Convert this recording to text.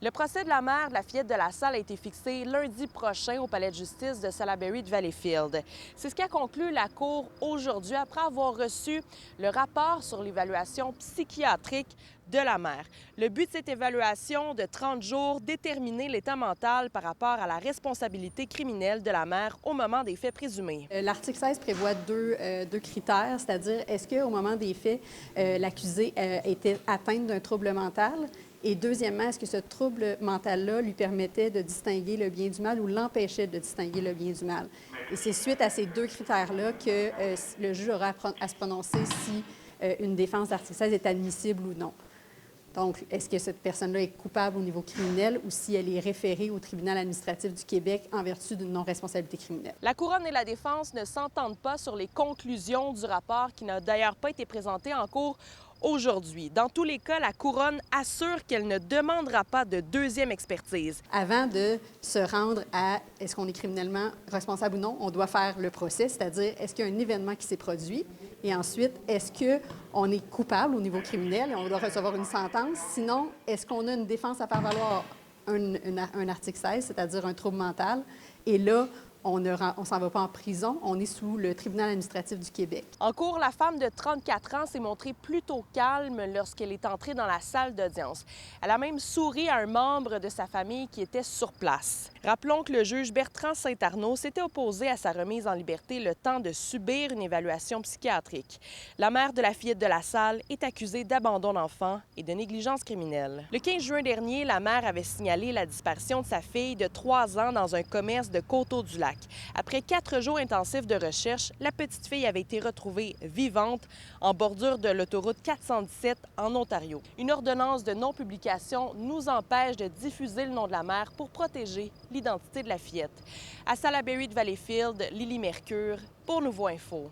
Le procès de la mère de la fillette de la Salle a été fixé lundi prochain au palais de justice de Salaberry de Valleyfield. C'est ce qu'a conclu la Cour aujourd'hui après avoir reçu le rapport sur l'évaluation psychiatrique de la mère. Le but de cette évaluation de 30 jours, déterminer l'état mental par rapport à la responsabilité criminelle de la mère au moment des faits présumés. L'article 16 prévoit deux critères, c'est-à-dire est-ce qu'au moment des faits, l'accusé était atteinte d'un trouble mental? Et deuxièmement, est-ce que ce trouble mental-là lui permettait de distinguer le bien du mal ou l'empêchait de distinguer le bien du mal? Et c'est suite à ces deux critères-là que le juge aura à se prononcer si une défense d'article 16 est admissible ou non. Donc, est-ce que cette personne-là est coupable au niveau criminel ou si elle est référée au tribunal administratif du Québec en vertu d'une non-responsabilité criminelle? La Couronne et la défense ne s'entendent pas sur les conclusions du rapport qui n'a d'ailleurs pas été présenté en cours aujourd'hui. Dans tous les cas, la Couronne assure qu'elle ne demandera pas de deuxième expertise. Avant de se rendre à est-ce qu'on est criminellement responsable ou non, on doit faire le procès, c'est-à-dire est-ce qu'il y a un événement qui s'est produit et ensuite, est-ce qu'on est coupable au niveau criminel et on doit recevoir une sentence? Sinon, est-ce qu'on a une défense à faire valoir un article 16, c'est-à-dire un trouble mental? Et là, on ne s'en va pas en prison, on est sous le tribunal administratif du Québec. En cours, la femme de 34 ans s'est montrée plutôt calme lorsqu'elle est entrée dans la salle d'audience. Elle a même souri à un membre de sa famille qui était sur place. Rappelons que le juge Bertrand Saint-Arnaud s'était opposé à sa remise en liberté le temps de subir une évaluation psychiatrique. La mère de la fillette de la Salle est accusée d'abandon d'enfant et de négligence criminelle. Le 15 juin dernier, la mère avait signalé la disparition de sa fille de 3 ans dans un commerce de Coteau-du-Lac. Après 4 jours intensifs de recherche, la petite fille avait été retrouvée vivante en bordure de l'autoroute 417 en Ontario. Une ordonnance de non-publication nous empêche de diffuser le nom de la mère pour protéger l'identité de la fillette. À Salaberry de Valleyfield, Lily Mercure pour Nouveau Info.